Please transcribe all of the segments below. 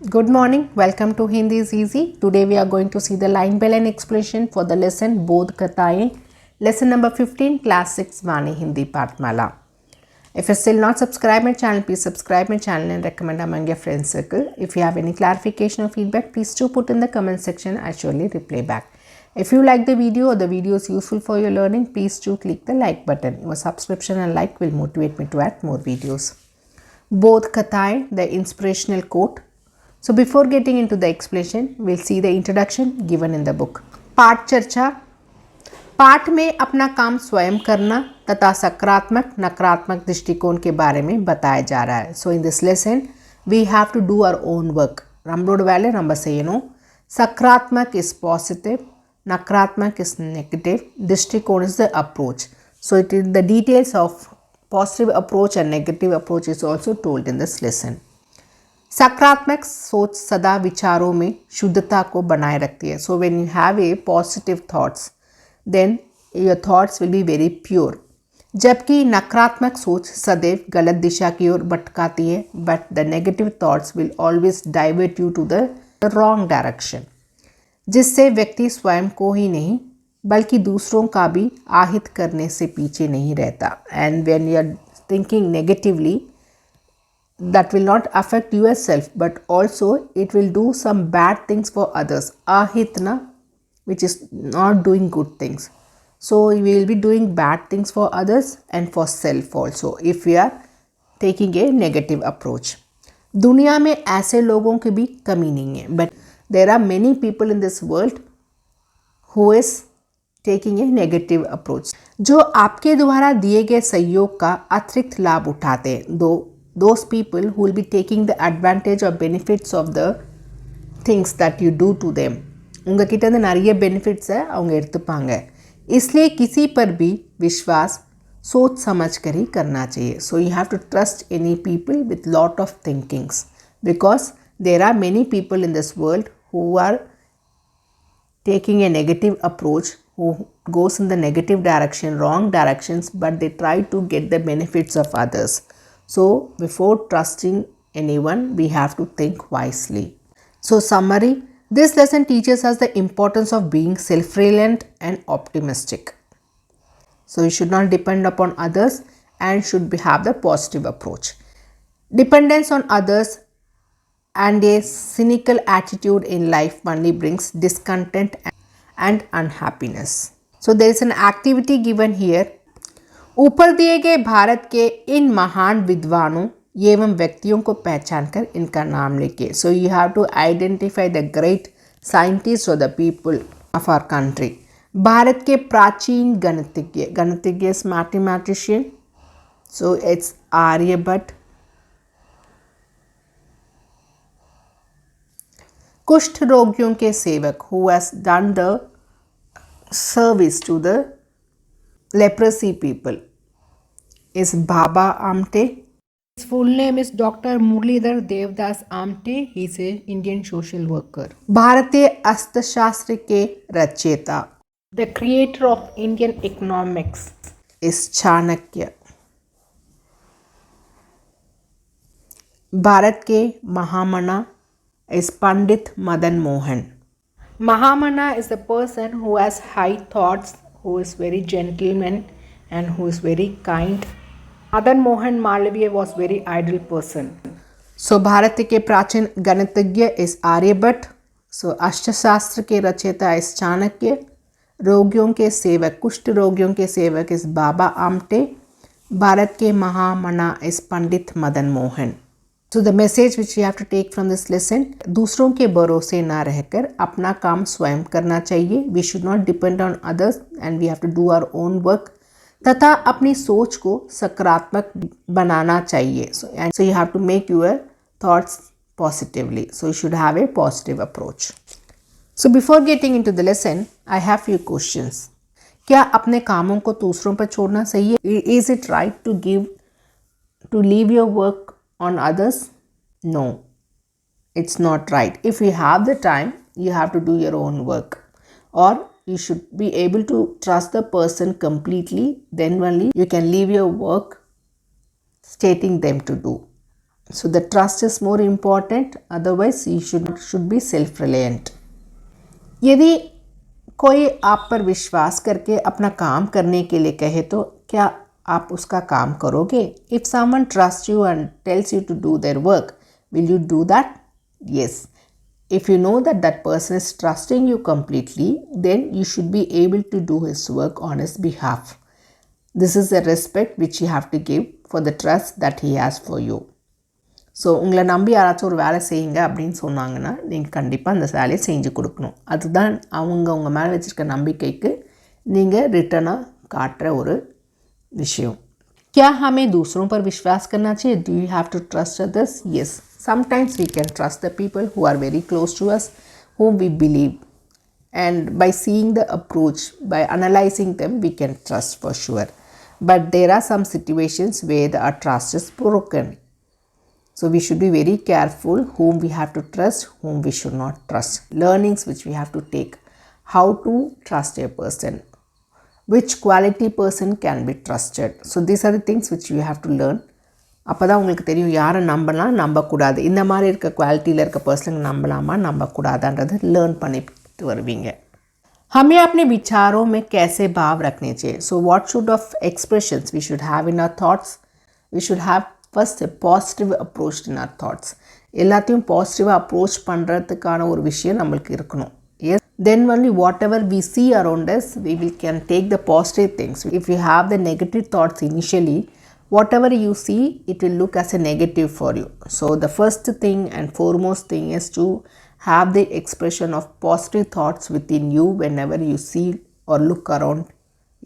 Good morning. Welcome to Hindi is Easy. Today we are going to see the line by line explanation for the lesson Bodh Kathaएं. Lesson number 15, Class 6 Vani Hindi Pathmala. If you're still not subscribed my channel, please subscribe my channel and recommend among your friends circle. If you have any clarification or feedback, please do put in the comment section. I surely reply back. If you like the video or the video is useful for your learning, please do click the like button. Your subscription and like will motivate me to add more videos. Bodh Kathaएं, the inspirational quote. So before getting into the explanation, we'll see the introduction given in the book. पाठ चर्चा. पाठ में अपना काम स्वयं करना तथा सकारात्मक नकारात्मक दृष्टिकोण के बारे में बताया जा रहा है. So in this lesson, we have to do our own work. நம்மளோட வேலை நம்ம செய்யணும். சकारात्मक is positive, nakaratmak is negative, दृष्टिकोण is the approach. So it is the details of positive approach and negative approach is also told in this lesson. सकारात्मक सोच सदा विचारों में शुद्धता को बनाए रखती है. So when you have a positive thoughts then your thoughts will be very pure. जबकि नकारात्मक सोच सदैव गलत दिशा की ओर भटकाती है. But the negative thoughts will always divert you to the wrong direction, जिससे व्यक्ति स्वयं को ही नहीं बल्कि दूसरों का भी आहित करने से पीछे नहीं रहता. And when you are thinking negatively, that will not affect yourself but also it will do some bad things for others. Ahitna, which is not doing good things. So we will be doing bad things for others and for self also if we are taking a negative approach. दुनिया में ऐसे लोगों की भी कमी नहीं है, but there are many people in this world who is taking a negative approach, जो आपके द्वारा दिए गए सहयोग का अतिरिक्त लाभ उठाते हैं. Those people who will be taking the advantage or benefits of the things that you do to them. உங்ககிட்ட இருந்து நிறைய பெனிஃபிட்ஸை அவங்க எடுத்துப்பாங்க. इसलिए किसी पर भी विश्वास सोच समझ कर ही करना चाहिए. So you have to trust any people with lot of thinkings, because there are many people in this world who are taking a negative approach, who goes in the negative direction, wrong directions, but they try to get the benefits of others. So before trusting anyone, we have to think wisely. So summary, this lesson teaches us the importance of being self-reliant and optimistic. So you should not depend upon others and should have the positive approach. Dependence on others and a cynical attitude in life only brings discontent and unhappiness. So there is an activity given here. ऊपर दिए गए भारत के इन महान विद्वानों एवं व्यक्तियों को पहचान कर इनका नाम लिखिए. So you have to identify the great scientist और the people of our country. Bharat के प्राचीन गणितज्ञ मैथमेटिशियन. So it's Aryabhata. कुष्ठ रोगियों के सेवक who has done the service to the leprosy people is Baba Amte. His full name is Dr. Muralidhar Devdas Amte. He is an Indian social worker. भारतीय अर्थशास्त्र के रचयिता, the creator of Indian economics is Chanakya. Bharat के महामना is Pandit Madan Mohan. Mahamana is the person who has high thoughts, who is very gentleman and who is very kind. Madan Mohan Malviya was very idle person. So Bharat के प्राचीन गणितज्ञ is Aryabhata. So अर्थशास्त्र के रचयिता is Chanakya. रोगियों के सेवक, कुष्ठ रोगियों के सेवक is बाबा आमटे. भारत के महामना is Pandit Madan Mohan. So the message which you have to take from this lesson, दूसरों के भरोसे ना रहकर अपना काम स्वयं करना चाहिए. We should not depend on others and we have to do our own work. तथा अपनी सोच को सकारात्मक बनाना चाहिए. So you have to make your thoughts positively. So you should have a positive approach. So before getting into the lesson, I have few questions. क्या अपने कामों को दूसरों पर छोड़ना सही है? Is it right to leave your work on others? No, it's not right. If you have the time, you have to do your own work, or you should be able to trust the person completely. Then only you can leave your work stating them to do. So the trust is more important, otherwise you should be self-reliant. यदि कोई आप पर विश्वास करके अपना काम करने के लिए कहे तो क्या आप उसका काम करोगे? If someone trusts you and tells you to do their work, will you do that? Yes. If you know that that person is trusting you completely, then you should be able to do his work on his behalf. This is the respect which you have to give for the trust that he has for you. So உங்களை நம்பி யாராச்சும் ஒரு வேலை செய்யுங்க அப்படின்னு சொன்னாங்கன்னா நீங்கள் கண்டிப்பாக அந்த வேலையை செஞ்சு கொடுக்கணும். அதுதான் அவங்க உங்கள் மேலே வச்சுருக்க நம்பிக்கைக்கு நீங்கள் ரிட்டனாக காட்டுற ஒரு விஷயம். क्या हमें दूसरों पर विश्वास करना चाहिए? Do you have to trust others? Yes. Sometimes we can trust the people who are very close to us, whom we believe. And by seeing the approach, by analyzing them, we can trust for sure. But there are some situations where our trust is broken. So we should be very careful whom we have to trust, whom we should not trust. Learnings which we have to take. How to trust a person. Which quality person can be trusted. So these are the things which you have to learn. அப்போ தான் உங்களுக்கு தெரியும் யாரை நம்பலாம் நம்பக்கூடாது. இந்த மாதிரி இருக்க குவாலிட்டியில் இருக்க பர்சனை நம்பலாமா நம்பக்கூடாதான்றது லேர்ன் பண்ணிட்டு வருவீங்க. हमें अपने विचारों में कैसे भाव रखने चाहिए? So what should of expressions we should have in our thoughts? We should have first a positive approach in our thoughts. எல்லாத்தையும் பாசிட்டிவாக அப்ரோச் பண்ணுறதுக்கான ஒரு விஷயம் நம்மளுக்கு இருக்கணும். Yes. Then only whatever we see around us, can take the positive things. If you have the negative thoughts initially, whatever you see, it will look as a negative for you. So the first thing and foremost thing is to have the expression of positive thoughts within you whenever you see or look around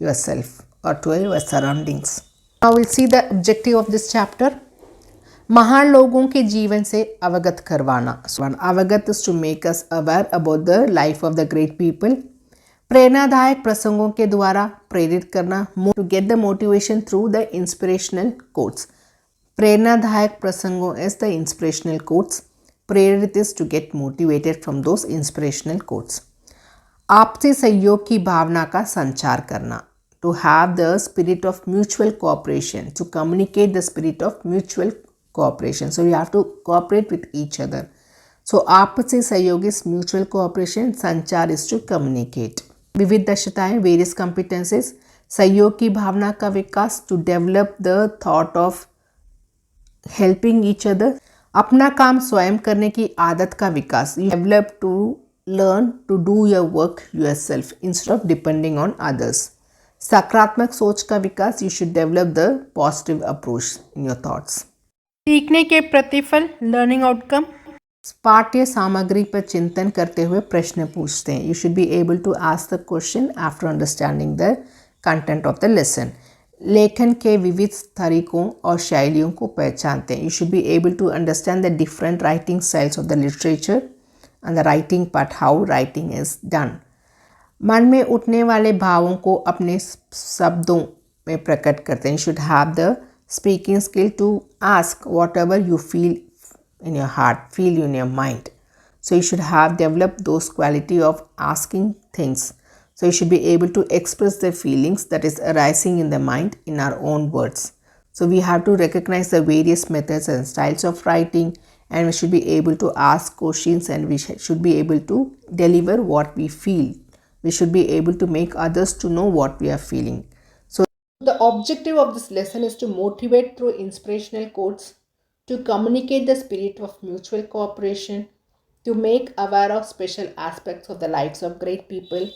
yourself or to your surroundings. Now we'll see the objective of this chapter. महान लोगों के जीवन से अवगत करवाना. So अवगत is to make us aware about the life of the great people. प्रेरणादायक प्रसंगों के द्वारा प्रेरित करना. To get the motivation through the inspirational quotes. प्रेरणादायक प्रसंगों is the inspirational quotes. प्रेरित is to get motivated from those inspirational quotes. आपसी सहयोग की भावना का संचार करना. To have the spirit of mutual cooperation. To communicate the spirit of mutual cooperation. So you have to cooperate with each other. So आपसी सहयोग is mutual cooperation. संचार is to communicate. विविध दक्षताएं various competencies. सहयोग की भावना का विकास. To develop the thought of helping each other. अपना काम स्वयं करने की आदत का विकास. You develop to learn to do your work yourself instead of depending on others. सकारात्मक सोच का विकास. You should develop the positive approach in your thoughts. सीखने के प्रतिफल लर्निंग आउटकम. पाठ्य सामग्री पर चिंतन करते हुए प्रश्न पूछते हैं. You should be able to ask the question after understanding the content of the lesson. लेखन के विविध तरीकों और शैलियों को पहचानते हैं. You should be able to understand the different writing styles of the literature and the writing part, how writing is done. मन में उठने वाले भावों को अपने शब्दों में प्रकट करते हैं. You should have the speaking skill to ask whatever you feel in your heart, feel in your mind. So you should have developed those quality of asking things. So you should be able to express the feelings that is arising in the mind in our own words. So we have to recognize the various methods and styles of writing, and we should be able to ask questions, and we should be able to deliver what we feel. We should be able to make others to know what we are feeling. So the objective of this lesson is to motivate through inspirational quotes, to communicate the spirit of mutual cooperation, to make aware of special aspects of the lives of great people,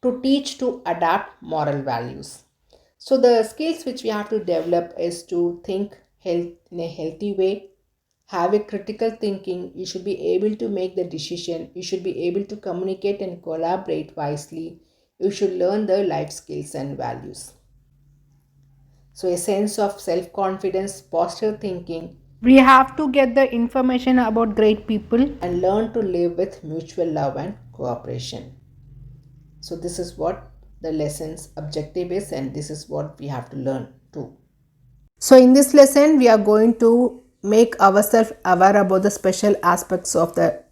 to teach to adapt moral values. So the skills which we have to develop is to think in a healthy way, have a critical thinking. You should be able to make the decision. You should be able to communicate and collaborate wisely. You should learn the life skills and values. So a sense of self-confidence, positive thinking. We have to get the information about great people and learn to live with mutual love and cooperation. So this is what the lesson's objective is, and this is what we have to learn too. So in this lesson, we are going to make ourselves aware about the special aspects of the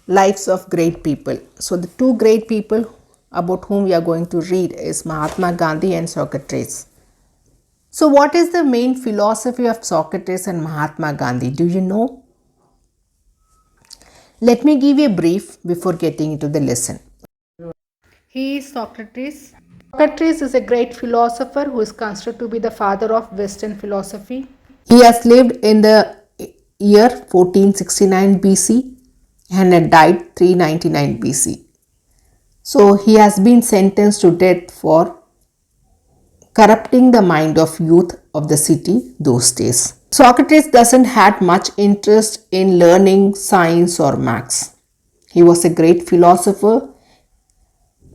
lives of great people. So the two great people about whom we are going to read is Mahatma Gandhi and Socrates. So what is the main philosophy of Socrates and Mahatma Gandhi? Do you know? Let me give you a brief before getting into the lesson. He is Socrates. Socrates is a great philosopher who is considered to be the father of Western philosophy. He has lived in the year 1469 BC and had died 399 BC. So he has been sentenced to death for corrupting the mind of youth of the city those days. Socrates doesn't had much interest in learning science or maths. He was a great philosopher,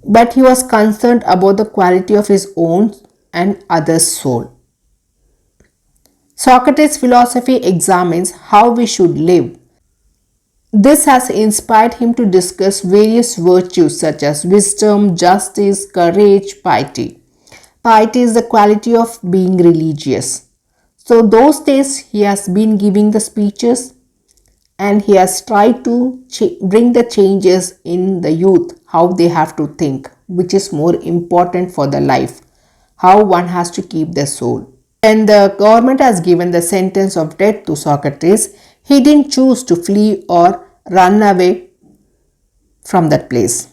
but he was concerned about the quality of his own and others' soul. Socrates' philosophy examines how we should live. This has inspired him to discuss various virtues such as wisdom, justice, courage, piety. Piety is the quality of being religious. So those days he has been giving the speeches and he has tried to bring the changes in the youth, how they have to think, which is more important for the life, how one has to keep the soul. When the government has given the sentence of death to Socrates, he didn't choose to flee or run away from that place.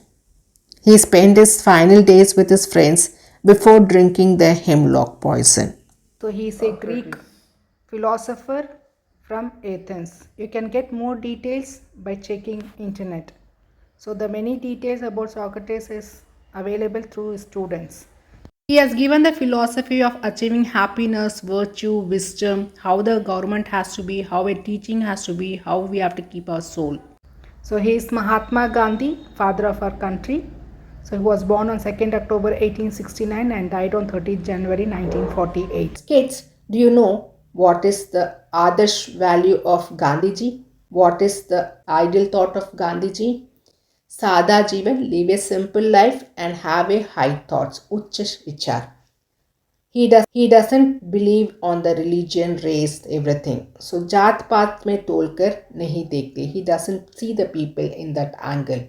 He spent his final days with his friends before drinking the hemlock poison. So he is a Greek philosopher from Athens. You can get more details by checking internet. So the many details about Socrates is available through his students. He has given the philosophy of achieving happiness, virtue, wisdom, how the government has to be, how a teaching has to be, how we have to keep our soul. So he is Mahatma Gandhi, father of our country. So he was born on 2nd October 1869 and died on 30th January 1948. Kids, do you know what is the Adarsh value of Gandhiji? What is the ideal thought of Gandhiji? Sada Jivan, live a simple life and have a high thoughts, Uch Vichar. He doesn't believe on the religion, race, everything. So Jat Paat mein tolkar nahi dekhte. He doesn't see the people in that angle.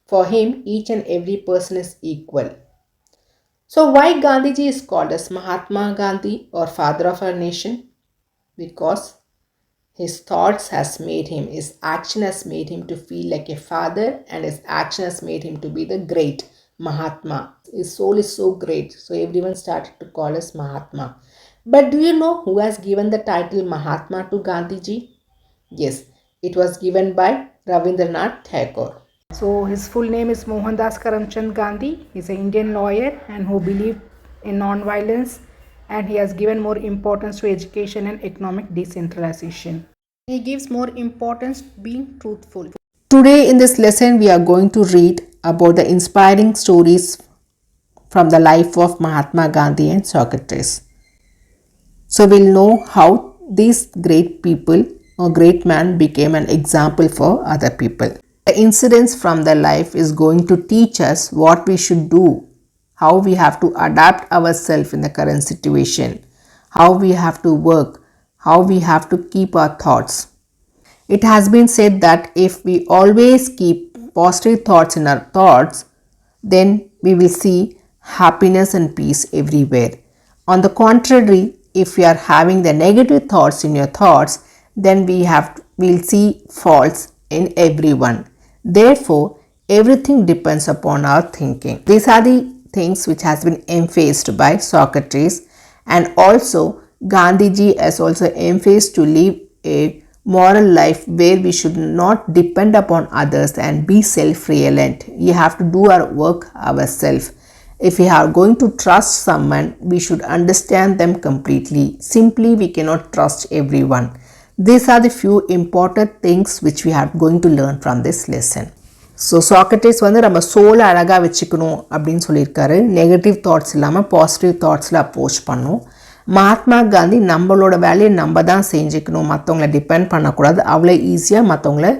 For him, each and every person is equal. So why Gandhiji is called as Mahatma Gandhi or father of our nation? Because his thoughts has made him, his action has made him to feel like a father, and his action has made him to be the great Mahatma. His soul is so great, so everyone started to call us Mahatma. But do you know who has given the title Mahatma to Gandhiji? Yes, it was given by Rabindranath Tagore. So his full name is Mohandas Karamchand Gandhi. He is an Indian lawyer and who believed in non-violence, and he has given more importance to education and economic decentralization. He gives more importance to being truthful. Today in this lesson we are going to read about the inspiring stories from the life of Mahatma Gandhi and Socrates. So we'll know how these great people or great man became an example for other people. The incidents from their life is going to teach us what we should do, how we have to adapt ourselves in the current situation, how we have to work, how we have to keep our thoughts. It has been said that if we always keep positive thoughts in our thoughts, then we will see happiness and peace everywhere. On the contrary, if we are having the negative thoughts in your thoughts, then we'll see faults in everyone. Therefore, everything depends upon our thinking. These are the things which has been emphasized by Socrates, and also Gandhiji has also emphasized to live a moral life where we should not depend upon others and be self-reliant. We have to do our work ourselves. If we are going to trust someone, we should understand them completely. Simply, we cannot trust everyone. These are the few important things which we are going to learn from this lesson. So Socrates வந்து நம்ம சோலை அழகாக வச்சுக்கணும் அப்படின்னு சொல்லியிருக்காரு. Negative thoughts இல்லாமல் positive தாட்ஸில் approach பண்ணும். மகாத்மா காந்தி நம்மளோட வேலையை நம்ம தான் செஞ்சுக்கணும், மற்றவங்கள டிபெண்ட் பண்ணக்கூடாது, அவ்வளோ ஈஸியாக மற்றவங்கள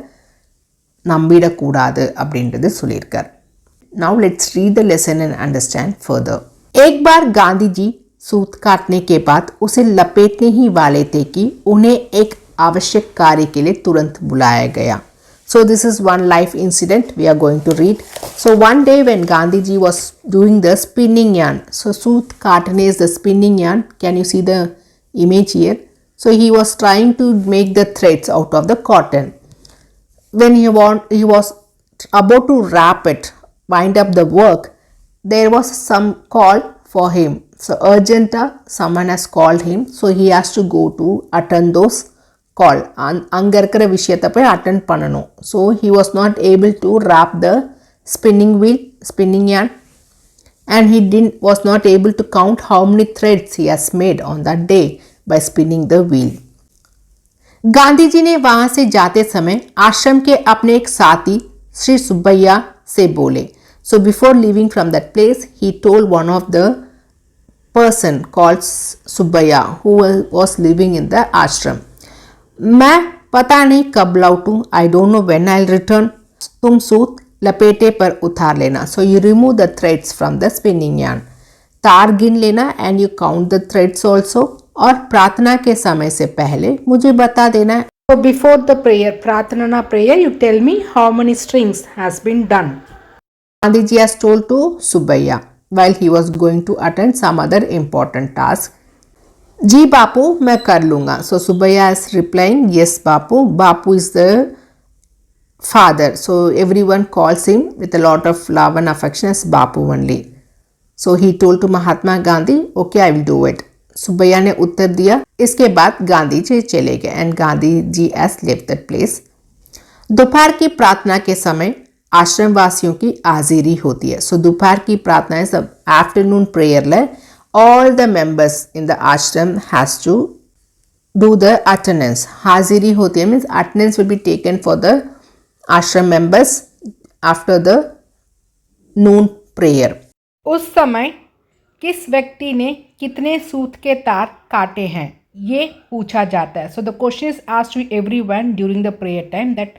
நம்பிடக்கூடாது அப்படின்றது சொல்லியிருக்கார். Now let's read the lesson and understand further. एक बार गांधी जी सूत काटने के बाद उसे लपेटने ही वाले थे कि उन्हें एक आवश्यक कार्य के लिए तुरंत बुलाया गया. So this is one life incident we are going to read. So one day when Gandhiji was doing the spinning yarn, so सूत काटने is the spinning yarn. Can you see the image here? So he was trying to make the threads out of the cotton. When he was about to wrap it, wind up the work, there was some call for him. So urgent, someone has called him. So he has to go to attend those call. அங்க இருக்கிற விஷயத்தை போய் attend பண்ணணும். So he was not able to wrap the spinning wheel, spinning yarn, and he was not able to count how many threads he has made on that day by spinning the wheel. Gandhi ji ने वहां से जाते समय आश्रम के अपने एक साथी श्री सुब्बैया से बोले. So before leaving from that place, he told one of the person called Subbaiya who was living in the ashram. मैं पता नहीं कब लौटूं, I don't know when I'll return. तुम सूत लपेटे पर उतार लेना. So you remove the threads from the spinning yarn. तार गिन लेना and you count the threads also. और प्रार्थना के समय से पहले मुझे बता देना. So before the prayer, प्रार्थना prayer, you tell me how many strings has been done. Gandhiji has told to Subbaiya while he was going to attend some other important task. जी बापू मैं कर लूँगा. So Subbaiya is replying, yes Bapu. Bapu is the father. So everyone calls him with a lot of love and affection as Bapu only. So he told to Mahatma Gandhi, okay I will do it. Subbaiah ने उत्तर दिया. इसके बाद गांधी जी चले गए and Gandhi ji has left that place. दोपहर की प्रार्थना के समय आश्रम वासियों की हाजिरी होती है. सो दोपहर की प्रार्थना इज afternoon prayer. All the members in the ashram has to do the attendance. हाजिरी होती है means attendance will be taken for the ashram members after the noon prayer. उस समय किस व्यक्ति ने कितने सूत के तार काटे हैं ये पूछा जाता है. So the question is asked to everyone during the prayer time that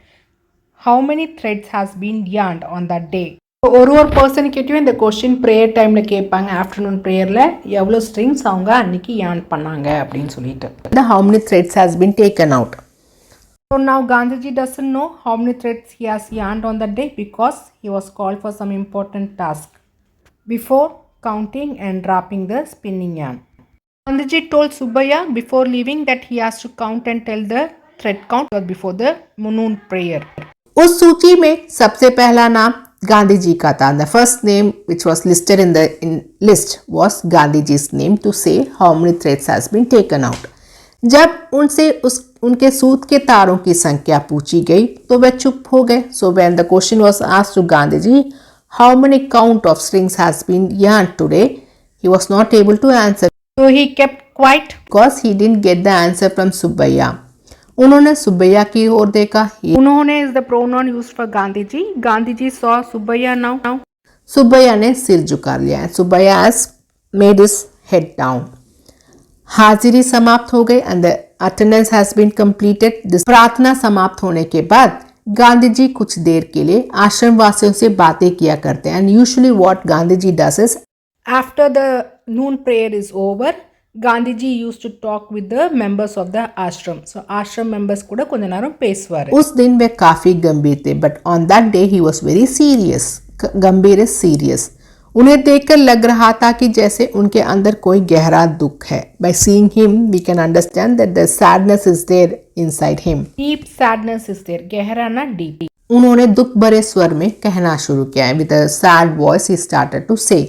how many threads has been yarned on that day. So ஒரு person கேட்டியும் இந்த क्वेश्चन ப்ரேயர் டைமில் கேட்பாங்க. ஆஃப்டர்நூன் ப்ரேயரில் எவ்வளோ ஸ்ட்ரிங்ஸ் அவங்க அன்றைக்கி yarn பண்ணாங்க அப்படின்னு சொல்லிட்டு. How many threads has been taken out. So now Gandhiji doesn't know how many threads he has yarned on that day because he was called for some important task before counting and wrapping the spinning yarn. Gandhiji told Subbaiya before leaving that he has to count and tell the thread count before the noon prayer. उस सूची में सबसे पहला नाम गांधी जी का था. The first name which was listed in the list was Gandhiji's name to say how many threads has been taken out. जब उनसे उनके सूत के तारों की संख्या पूछी गई तो वे चुप हो गए. So when the question was asked to Gandhiji how many count of strings has been yarned today, he was not able to answer. So he kept quiet because he didn't get the answer from Subbaiya. उन्होंने सुब्बैया की ओर देखा. उन्होंने is the pronoun used for Gandhi ji. Gandhi ji saw Subbaiah now. Subbaiah ने सिर झुका लिया. Subbaiah has made his head down. हाजिरी समाप्त हो गई and the attendance has been completed. प्रार्थना समाप्त होने के बाद गांधी जी कुछ देर के लिए आश्रम वासियों से बातें किया करते हैं. And usually what Gandhi ji does is after the noon prayer is over, Gandhiji used to talk with the members of the ashram. So ashram members கூட கொஞ்ச நேரம் பேசுவார். उस दिन वे काफी गंभीर थे but on that day he was very serious. गंभीर is serious. उन्हें देखकर लग रहा था कि जैसे उनके अंदर कोई गहरा दुख है. By seeing him we can understand that the sadness is there inside him. Deep sadness is there. गहरा ना deep. उन्होंने दुख भरे स्वर में कहना शुरू किया. With a sad voice he started to say,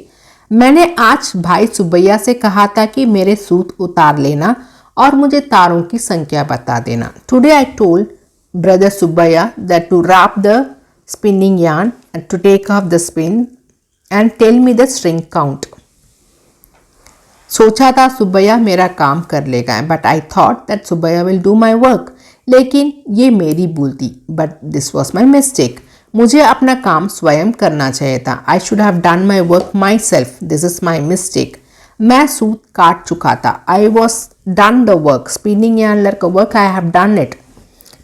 मैंने आज भाई सुब्बैया से कहा था कि मेरे सूत उतार लेना और मुझे तारों की संख्या बता देना. Today I told brother Subbaiah that to wrap the spinning yarn and to take off the spin and tell me the string count. सोचा था सुब्बैया मेरा काम कर लेगा but I thought that Subbaiah will do my work. लेकिन ये मेरी भूल थी but this was my mistake. मुझे अपना काम स्वयं करना चाहिए था. I should have done my work my self. This is my mistake. मैं सूत काट चुका था. I was done the work. Spinning yarn का work I have done it.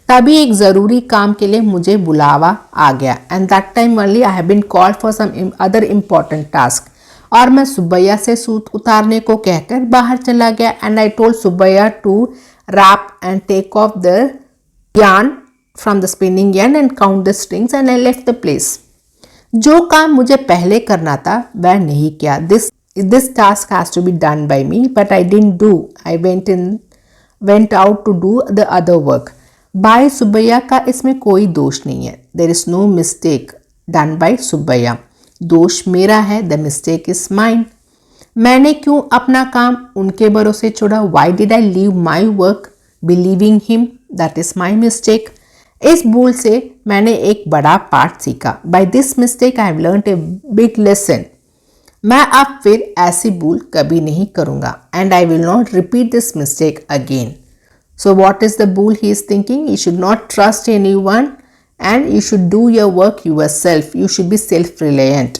तभी एक ज़रूरी काम के लिए मुझे बुलावा आ गया and that time only I have been called for some other important task. और मैं सुब्बैया से सूत उतारने को कहकर बाहर चला गया and I told Subbaiah to wrap and take off the yarn from the spinning yarn and count the strings and I left the place. जो काम मुझे पहले करना था वह नहीं किया. This task has to be done by me, but I didn't do. I went out to do the other work. By Subbaiah का इसमें कोई दोष नहीं है. There is no mistake done by Subbaiah. दोष मेरा है. The mistake is mine. मैंने क्यों अपना काम उनके भरोसे छोड़ा? Why did I leave my work believing him? That is my mistake. इस भूल से मैंने एक बड़ा पाठ सीखा. By this mistake I have learned a big lesson. मैं अब फिर ऐसी भूल कभी नहीं करूँगा. And I will not repeat this mistake again. So what is the भूल he is thinking? You should not trust anyone and you should do your work yourself. You should be self-reliant.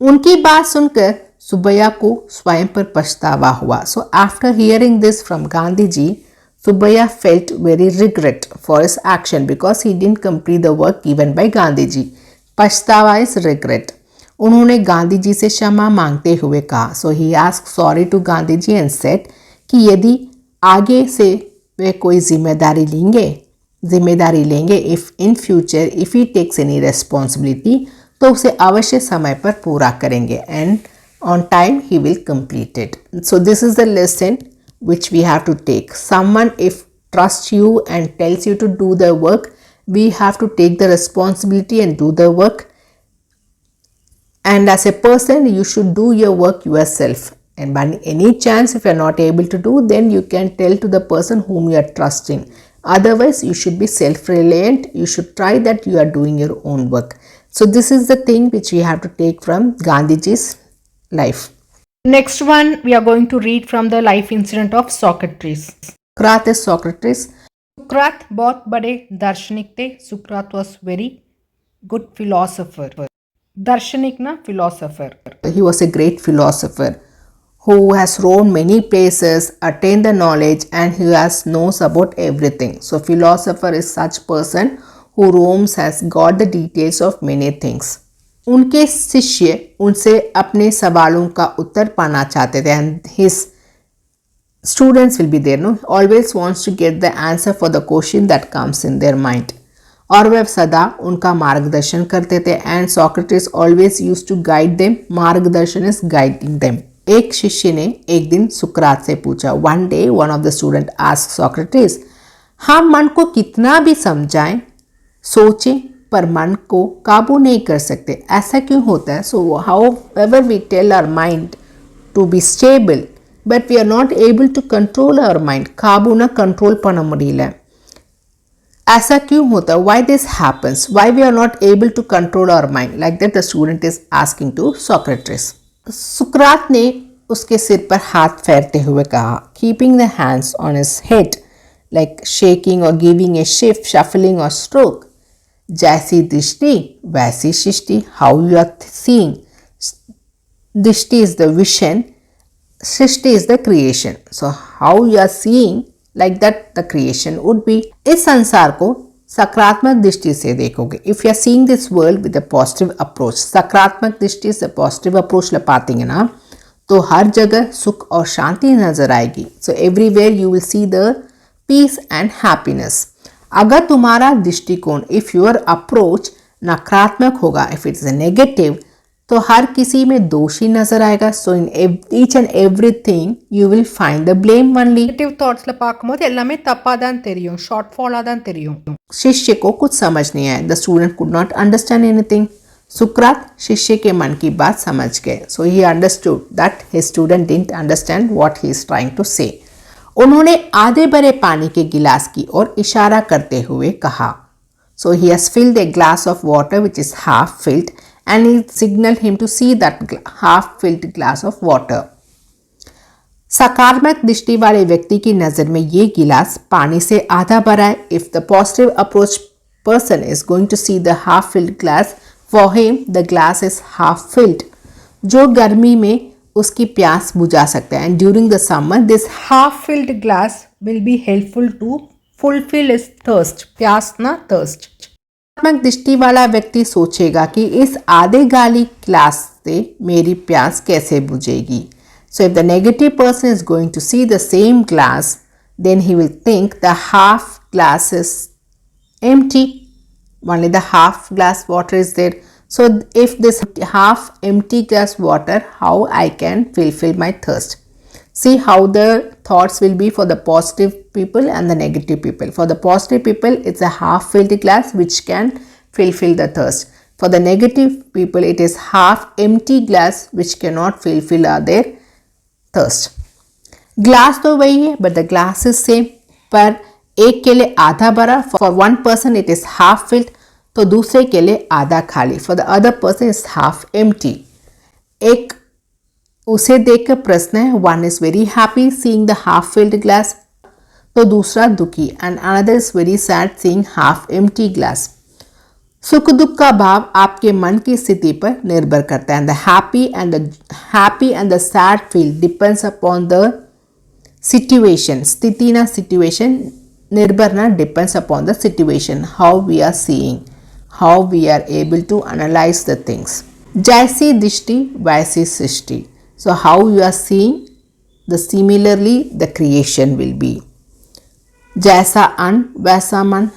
उनकी बात सुनकर सुब्बैया को स्वयं पर पछतावा हुआ. So after hearing this from Gandhi ji, Subbaiya felt very regret for his action because he didn't complete the work given by Gandhi ji. पछतावा is regret. उन्होंने गांधी जी से क्षमा मांगते हुए कहा. So he asked sorry to Gandhi ji and said कि यदि आगे से वे कोई जिम्मेदारी लेंगे if in future if he takes any responsibility तो उसे अवश्य समय पर पूरा करेंगे and on time he will complete it. So this is the lesson which we have to take. Someone if trusts you and tells you to do the work, we have to take the responsibility and do the work. And as a person, you should do your work yourself. And by any chance, if you are not able to do, then you can tell to the person whom you are trusting. Otherwise, you should be self-reliant. You should try that you are doing your own work. So this is the thing which we have to take from Gandhiji's life. Next one, we are going to read from the life incident of Socrates. Socrates is Socrates. Socrates बहुत बड़े दार्शनिक थे. Socrates was very good philosopher. दार्शनिक ना philosopher. He was a great philosopher who has roamed many places, attained the knowledge, and he knows about everything. So philosopher is such person who roams, has got the details of many things. उनके शिष्य उनसे अपने सवालों का उत्तर पाना चाहते थे and his students will be there, no, always wants to get the answer for the question that comes in their mind. और वह सदा उनका मार्गदर्शन करते थे and Socrates always used to guide them. मार्गदर्शन is guiding them. एक शिष्य ने एक दिन सुकरात से पूछा. One day one of the student asked Socrates, हम मन को कितना भी समझाएं, सोचें, पर मन को काबू नहीं कर सकते. ऐसा क्यों होता है? So however we tell our mind to be stable, but we are not able to control our mind. काबू ना कंट्रोल பண்ண முடியல. ऐसा क्यों होता है? Why this happens? Why we are not able to control our mind? Like that the student is asking to Socrates. सुकरात ने उसके सिर पर हाथ फेरते हुए कहा, keeping the hands on his head, like shaking or giving a shift, shuffling or stroke. जैसी दृष्टि वैसी सृष्टि. How you are seeing. दृष्टि इज द विजन, सृष्टि is the creation. So how you are seeing like that the creation would be. इस संसार को सकारात्मक दृष्टि से देखोगे. If you are seeing this world with a positive approach, सकारात्मक दृष्टि से पॉजिटिव अप्रोच पातेंगे ना, तो हर जगह सुख और शांति नजर आएगी. So everywhere you will see the peace and happiness. अगर तुम्हारा दृष्टिकोण, इफ योर अप्रोच नकारात्मक होगा, इफ इट इज नेगेटिव, तो हर किसी में दोष ही नजर आएगा. So in each and everything you will find the blame only. Negative thoughts பார்க்கும்போது எல்லாமே தப்பா தான் தெரியும், ஷார்ட் ஃபாலா தான் தெரியும். शिष्य को कुछ समझ नहीं आया. The student could not understand anything. सुकरात शिष्य के मन की बात समझ गए. So he understood that his student didn't understand what he is trying to say. उन्होंने आधे भरे पानी के गिलास की ओर इशारा करते हुए कहा. So he has filled a glass of water which is half filled and he signaled him to see that half filled glass of water. सकारात्मक दृष्टि वाले व्यक्ति की नज़र में ये गिलास पानी से आधा भरा है. If the positive approach person is going to see the half filled glass, for him the glass is half filled. जो गर्मी में उसकी प्यास बुझा सकता है. And during the summer this half filled glass will be helpful to fulfill his thirst. प्यास ना thirst. सकारात्मक दृष्टि वाला व्यक्ति सोचेगा कि इस आधे गाली ग्लास से मेरी प्यास कैसे बुझेगी. So if the negative person is going to see the same glass, then he will think the half glass is Empty. Only the half glass water is there. So if this half empty glass water, how I can fulfill my thirst? See how the thoughts will be for the positive people and the negative people. For the positive people, it's a half filled glass which can fulfill the thirst. For the negative people, it is half empty glass which cannot fulfill their thirst. Glass तो वही है but the glass is same, पर एक के लिए आधा भरा, for one person it is half field, तो दूसरे के लिए आधा खाली, for the other person is half empty. एक उसे देखकर प्रश्न है, one is very happy seeing the half filled glass, तो दूसरा दुखी, and another is very sad seeing half empty glass. सुख दुख का भाव आपके मन की स्थिति पर निर्भर करता है. The happy and the sad feel depends upon the situation. स्थिति ना सिचुएशन, निर्भर ना depends upon the situation, how we are seeing, how we are able to analyse the things. जैसी दृष्टि वैसी सृष्टि. So how you are seeing the similarly the creation will be. जैसा अन्न वैसा मन.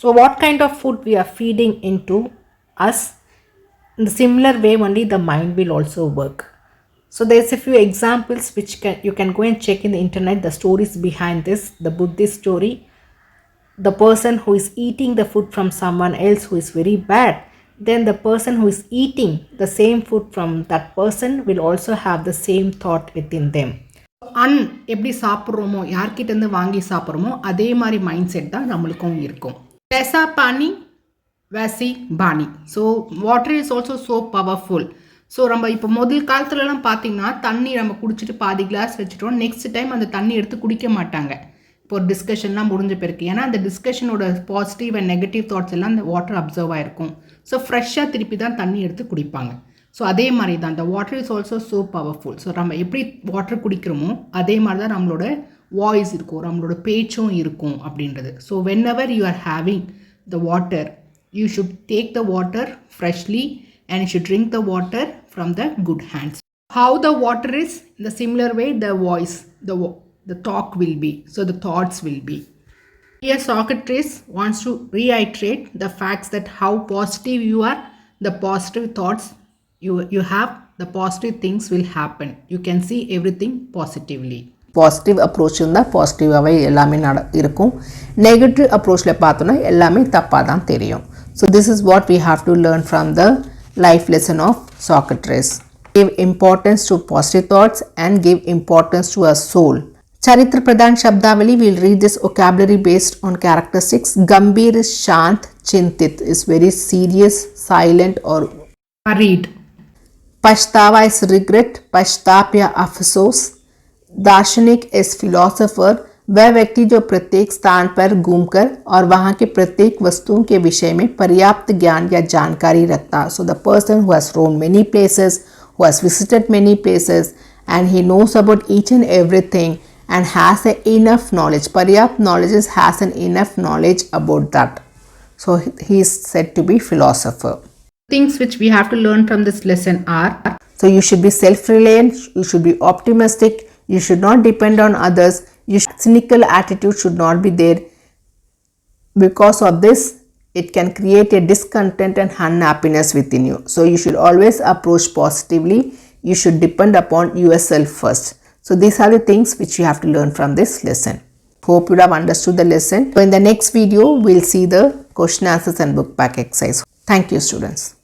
So what kind of food we are feeding into us, in the similar way only the mind will also work. So there's a few examples which you can go and check in the internet, the stories behind this, the Buddhist story. The person who is eating the food from someone else who is very bad, then the person who is eating the same food from that person will also have the same thought within them. An எப்படி சாப்பிட்றோமோ, யார்கிட்டேருந்து வாங்கி சாப்பிட்றோமோ அதே மாதிரி mind set தான் நம்மளுக்கும் இருக்கும். जैसा पानी वैसी பாணி. So water is also so powerful. So நம்ம இப்போ முதல் காலத்துலலாம் பார்த்தீங்கன்னா தண்ணி நம்ம குடிச்சிட்டு பாதி கிளாஸ் வச்சுட்டோம், நெக்ஸ்ட் டைம் அந்த தண்ணி எடுத்து குடிக்க மாட்டாங்க. இப்போ ஒரு டிஸ்கஷன்லாம் முடிஞ்ச பிறகு, ஏன்னா அந்த டிஸ்கஷனோட பாசிட்டிவ் அண்ட் நெகட்டிவ் தாட்ஸ் எல்லாம் அந்த வாட்டர் அப்சர்வ் ஆகிருக்கும். ஸோ ஃப்ரெஷ்ஷாக திருப்பி தான் தண்ணி எடுத்து குடிப்பாங்க. ஸோ அதே மாதிரி தான் the water is also so powerful. So நம்ம எப்படி வாட்டர் குடிக்கிறோமோ அதே மாதிரி தான் நம்மளோட வாய்ஸ் இருக்கும், நம்மளோட பேச்சும் இருக்கும் அப்படின்றது. So whenever you are having the water, you should take the water freshly and you should drink the water from the good hands. How the water is, in the similar way the voice, the talk will be, so the thoughts will be. Here Socrates wants to reiterate the facts that how positive you are, the positive thoughts you have, the positive things will happen. You can see everything positively. Positive approach இருந்தால் பாசிட்டிவாகவே எல்லாமே இருக்கும். Negative அப்ரோச்சில் பார்த்தோன்னா எல்லாமே தப்பாக தான் தெரியும். So this is what we have to learn from the life lesson of Socrates. give importance to positive thoughts and give importance to our soul. चरित्र प्रधान शब्दावली, we'll read this vocabulary based on characteristics. गंभीर is शांत, चिंतित is very serious, silent or worried. पछतावा is regret, पश्चाताप या अफसोस. दार्शनिक इज फिलोसोफर, वह व्यक्ति जो प्रत्येक स्थान पर घूमकर और वहाँ के प्रत्येक वस्तुओं के विषय में पर्याप्त ज्ञान या जानकारी रखता. So the person who has roamed many places, who has visited many places and he knows about each and everything and has a enough knowledge. पर्याप्त knowledge has an enough knowledge about that. So he is said to be philosopher. Things which we have to learn from this lesson are, so you should be self-reliant, you should be optimistic, you should not depend on others, cynical attitude should not be there. Because of this, it can create a discontent and unhappiness within you. So you should always approach positively, you should depend upon yourself first. So these are the things which you have to learn from this lesson. Hope you have understood the lesson. So in the next video, we'll see the question answers and book back exercise. Thank you, students.